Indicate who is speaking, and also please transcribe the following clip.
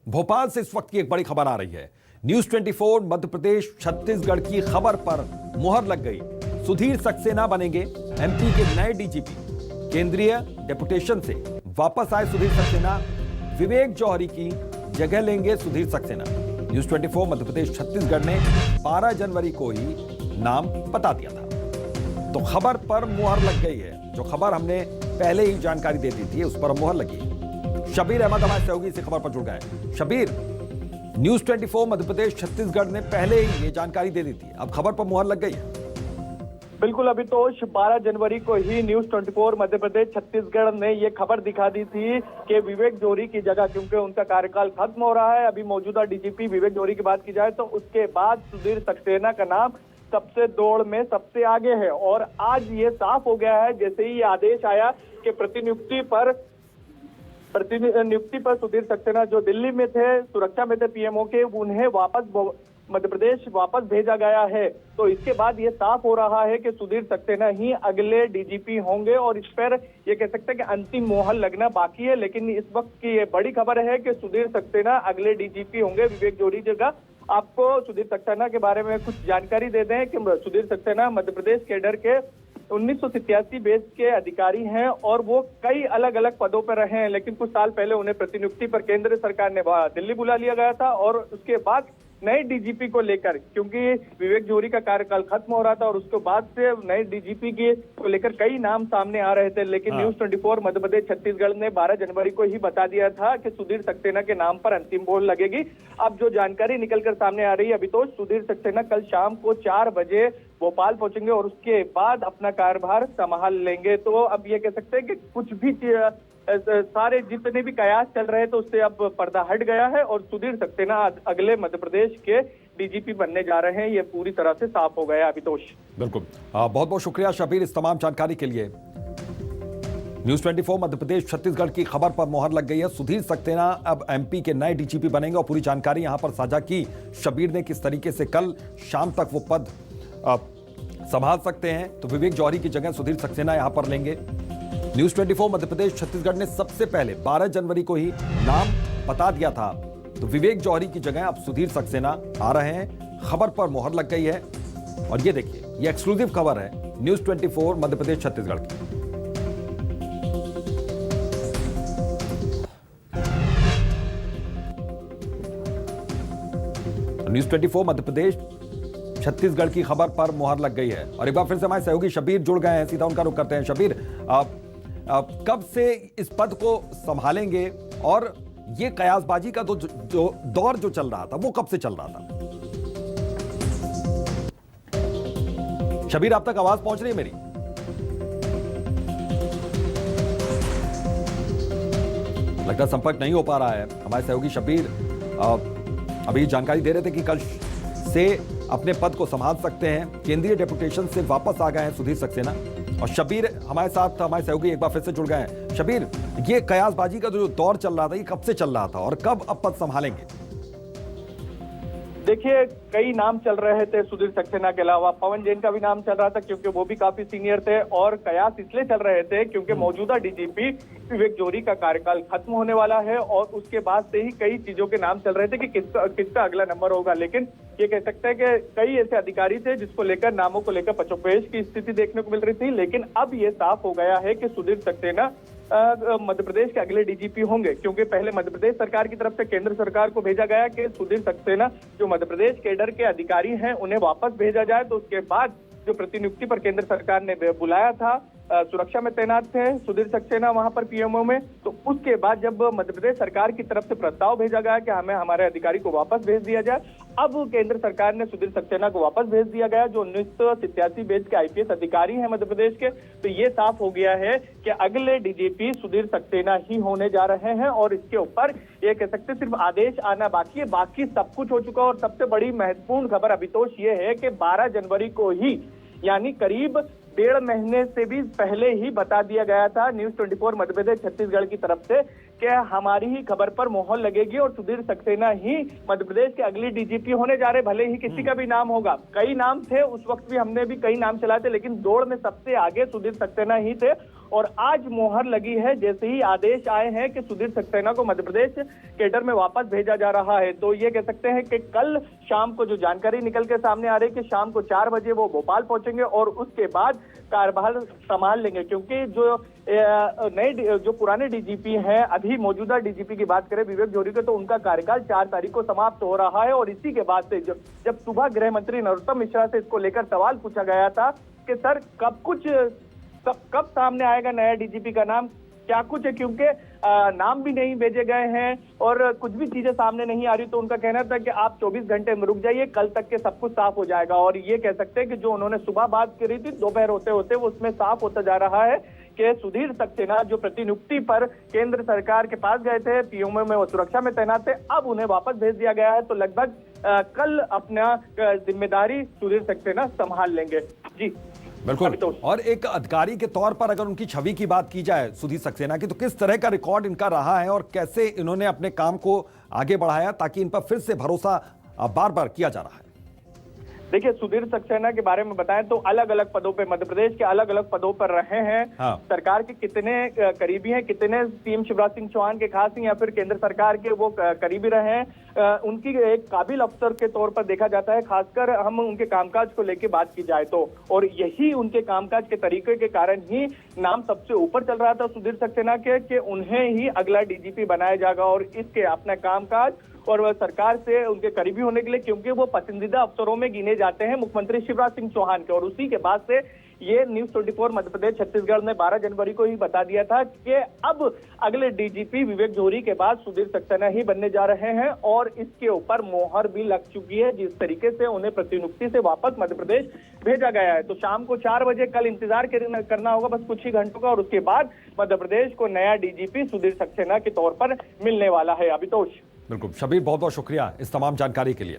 Speaker 1: भोपाल से इस वक्त की एक बड़ी खबर आ रही है। न्यूज 24 मध्य प्रदेश छत्तीसगढ़ की खबर पर मुहर लग गई। सुधीर सक्सेना बनेंगे एमपी के नए डीजीपी। केंद्रीय डेपुटेशन से वापस आए सुधीर सक्सेना विवेक जौहरी की जगह लेंगे। सुधीर सक्सेना न्यूज 24 मध्य प्रदेश छत्तीसगढ़ ने 12 जनवरी को ही नाम बता दिया था, तो खबर पर मुहर लग गई है। जो खबर हमने पहले ही जानकारी दे दी थी उस पर मुहर लगी। शबीर अहमद हमारे सहयोगी इसी खबर पर जुड़ गए। शबीर, न्यूज 24 मध्य प्रदेश छत्तीसगढ़ ने पहले ही ये जानकारी दे दी थी, अब खबर पर मुहर लग गई है।
Speaker 2: बिल्कुल अभितोष, 12 जनवरी को ही न्यूज 24 मध्य प्रदेश छत्तीसगढ़ ने ये खबर दिखा दी थी कि विवेक जौहरी की जगह, क्योंकि उनका कार्यकाल खत्म हो रहा है, अभी मौजूदा डीजीपी विवेक जौहरी की बात की जाए तो उसके बाद सुधीर सक्सेना का नाम सबसे दौड़ में सबसे आगे है। और आज ये साफ हो गया है जैसे ही ये आदेश आया कि प्रतिनियुक्ति पर सुधीर सक्सेना जो दिल्ली में थे, सुरक्षा में थे पीएमओ के, उन्हें वापस मध्य प्रदेश वापस भेजा गया है। तो इसके बाद ये साफ हो रहा है कि सुधीर सक्सेना ही अगले डीजीपी होंगे और इस पर ये कह सकते हैं कि अंतिम मोहर लगना बाकी है। लेकिन इस वक्त की ये बड़ी खबर है कि सुधीर सक्सेना अगले डीजीपी होंगे विवेक जौहरी जगह। आपको सुधीर सक्सेना के बारे में कुछ जानकारी दे दें कि सुधीर सक्सेना मध्य प्रदेश कैडर के 1987 बेस के अधिकारी हैं और वो कई अलग अलग पदों पर रहे हैं। लेकिन कुछ साल पहले उन्हें प्रतिनियुक्ति पर केंद्र सरकार ने दिल्ली बुला लिया गया था और उसके बाद नए डीजीपी को लेकर, क्योंकि विवेक जौहरी का कार्यकाल खत्म हो रहा था और उसके बाद से नए डीजीपी के को लेकर कई नाम सामने आ रहे थे। लेकिन न्यूज 24 मध्य प्रदेश छत्तीसगढ़ ने 12 जनवरी को ही बता दिया था कि सुधीर सक्सेना के नाम पर अंतिम मोहर लगेगी। अब जो जानकारी निकलकर सामने आ रही है अभी तो सुधीर सक्सेना कल शाम को 4 बजे भोपाल पहुंचेंगे और उसके बाद अपना कार्यभार संभाल लेंगे। तो अब ये कह सकते हैं कि कुछ भी सारे जितने भी कयास चल रहे थे उससे अब पर्दा हट गया है और सुधीर सक्सेना अगले मध्य प्रदेश के डीजीपी बनने जा रहे हैं। ये पूरी तरह से साफ हो गया अभितोष।
Speaker 1: बिल्कुल, बहुत बहुत शुक्रिया शबीर इस तमाम जानकारी के लिए। न्यूज 24 मध्य प्रदेश छत्तीसगढ़ की खबर पर मुहर लग गई है। सुधीर सक्सेना अब एमपी के नए डीजीपी बनेंगे और पूरी जानकारी यहां पर साझा की शबीर ने, किस तरीके से कल शाम तक वो पद संभाल सकते हैं। तो विवेक जौहरी की जगह सुधीर सक्सेना यहां पर लेंगे। न्यूज 24 मध्य प्रदेश छत्तीसगढ़ ने सबसे पहले 12 जनवरी को ही नाम बता दिया था, तो विवेक जौहरी की जगह अब सुधीर सक्सेना आ रहे हैं। खबर पर मुहर लग गई है और ये देखिए, ये एक्सक्लूसिव खबर है न्यूज 24 मध्य प्रदेश छत्तीसगढ़ की। न्यूज 24 मध्य प्रदेश छत्तीसगढ़ की खबर पर मुहर लग गई है और एक बार फिर से हमारे सहयोगी शबीर जुड़ गए हैं, सीधा उनका रुख करते हैं। शबीर, कब से इस पद को संभालेंगे और ये कयासबाजी का जो दौर जो चल रहा था वो कब से चल रहा था? शबीर, आप तक आवाज पहुंच रही है मेरी? लगता है संपर्क नहीं हो पा रहा है। हमारे सहयोगी शबीर अभी जानकारी दे रहे थे कि कल से अपने पद को संभाल सकते हैं। केंद्रीय डेपुटेशन से वापस आ गए हैं सुधीर सक्सेना और शबीर हमारे साथ, हमारे सहयोगी एक बार फिर से जुड़ गए हैं। शबीर, ये कयासबाजी का जो दौर चल रहा था ये कब से चल रहा था और कब अब पद संभालेंगे?
Speaker 2: देखिए, कई नाम चल रहे थे सुधीर सक्सेना के अलावा। पवन जैन का भी नाम चल रहा था क्योंकि वो भी काफी सीनियर थे और कयास इसलिए चल रहे थे क्योंकि मौजूदा डीजीपी विवेक जौहरी का कार्यकाल खत्म होने वाला है और उसके बाद से ही कई चीजों के नाम चल रहे थे कि किसका अगला नंबर होगा। लेकिन ये कह सकते हैं कि कई ऐसे अधिकारी थे जिसको लेकर नामों को लेकर पचोपेश की स्थिति देखने को मिल रही थी। लेकिन अब ये साफ हो गया है कि सुधीर सक्सेना मध्य प्रदेश के अगले डीजीपी होंगे, क्योंकि पहले मध्य प्रदेश सरकार की तरफ से केंद्र सरकार को भेजा गया कि सुधीर सक्सेना जो मध्य प्रदेश कैडर के अधिकारी हैं उन्हें वापस भेजा जाए। तो उसके बाद जो प्रतिनियुक्ति पर केंद्र सरकार ने बुलाया था, सुरक्षा में तैनात थे सुधीर सक्सेना वहां पर पीएमओ में, तो उसके बाद जब मध्य प्रदेश सरकार की तरफ से प्रस्ताव भेजा गया कि हमें हमारे अधिकारी को वापस भेज दिया जाए, अब केंद्र सरकार ने सुधीर सक्सेना को वापस भेज दिया गया जो 1987 बेस के आईपीएस अधिकारी हैं मध्य प्रदेश के। तो ये साफ हो गया है कि अगले डीजीपी सुधीर सक्सेना ही होने जा रहे हैं और इसके ऊपर ये कह सकते सिर्फ आदेश आना बाकी है, बाकी सब कुछ हो चुका। और सबसे बड़ी महत्वपूर्ण खबर अभितोष ये है कि 12 जनवरी को ही, यानी करीब 1.5 महीने से भी पहले ही बता दिया गया था न्यूज 24 मध्य प्रदेश छत्तीसगढ़ की तरफ से कि हमारी ही खबर पर मोहर लगेगी और सुधीर सक्सेना ही मध्य प्रदेश के अगली डीजीपी होने जा रहे। भले ही किसी का भी नाम होगा, कई नाम थे उस वक्त भी, हमने भी कई नाम चलाए थे, लेकिन दौड़ में सबसे आगे सुधीर सक्सेना ही थे और आज मोहर लगी है जैसे ही आदेश आए हैं कि सुधीर सक्सेना को मध्य प्रदेश कैडर में वापस भेजा जा रहा है। तो ये कह सकते हैं कि कल शाम को जो जानकारी निकल के सामने आ रही है कि शाम को 4 बजे वो भोपाल पहुंचेंगे और उसके बाद कार्यभार संभाल लेंगे, क्योंकि जो पुराने डीजीपी हैं, अभी मौजूदा डीजीपी की बात करें विवेक जोहरी के, तो उनका कार्यकाल 4 तारीख को समाप्त हो रहा है। और इसी के बाद से जब सुबह गृह मंत्री नरोत्तम मिश्रा से इसको लेकर सवाल पूछा गया था कि सर कब सामने आएगा नया डीजीपी का नाम, क्या कुछ है, क्योंकि नाम भी नहीं भेजे गए हैं और कुछ भी चीजें सामने नहीं आ रही, तो उनका कहना था कि आप 24 घंटे में रुक जाइए, कल तक के सब कुछ साफ हो जाएगा। और ये कह सकते हैं कि जो उन्होंने सुबह बात करी थी, दोपहर होते होते वो उसमें साफ होता जा रहा है कि सुधीर सक्सेना जो प्रतिनियुक्ति पर केंद्र सरकार के पास गए थे, पीएमओ में वो सुरक्षा में तैनात थे, अब उन्हें वापस भेज दिया गया है। तो लगभग कल अपना जिम्मेदारी सुधीर सक्सेना संभाल लेंगे। जी
Speaker 1: बिल्कुल। और एक अधिकारी के तौर पर अगर उनकी छवि की बात की जाए सुधीर सक्सेना की, तो किस तरह का रिकॉर्ड इनका रहा है और कैसे इन्होंने अपने काम को आगे बढ़ाया ताकि इन पर फिर से भरोसा बार बार किया जा रहा है?
Speaker 2: देखिए, सुधीर सक्सेना के बारे में बताएं तो अलग अलग पदों पे, मध्य प्रदेश के अलग अलग पदों पर रहे हैं।
Speaker 1: हाँ।
Speaker 2: सरकार के कितने करीबी हैं, कितने सीएम शिवराज सिंह चौहान के खास हैं या फिर केंद्र सरकार के वो करीबी रहे हैं, उनकी एक काबिल अफसर के तौर पर देखा जाता है, खासकर हम उनके कामकाज को लेकर बात की जाए तो। और यही उनके कामकाज के तरीके के कारण ही नाम सबसे ऊपर चल रहा था सुधीर सक्सेना के कि उन्हें ही अगला डीजीपी बनाया जाएगा। और इसके अपना कामकाज और वह सरकार से उनके करीबी होने के लिए, क्योंकि वो पसंदीदा अफसरों में गिने जाते हैं मुख्यमंत्री शिवराज सिंह चौहान के। और उसी के बाद से ये न्यूज़ 24 मध्य प्रदेश छत्तीसगढ़ ने 12 जनवरी को ही बता दिया था कि अब अगले डीजीपी विवेक जोहरी के बाद सुधीर सक्सेना ही बनने जा रहे हैं। और इसके ऊपर मोहर भी लग चुकी है, जिस तरीके से उन्हें प्रतिनियुक्ति से वापस मध्य प्रदेश भेजा गया है। तो शाम को 4 बजे कल इंतजार करना होगा बस कुछ ही घंटों का, और उसके बाद मध्य प्रदेश को नया डीजीपी सुधीर सक्सेना के तौर पर मिलने वाला है। अभितोष।
Speaker 1: बिल्कुल शबीर, बहुत बहुत शुक्रिया इस तमाम जानकारी के लिए।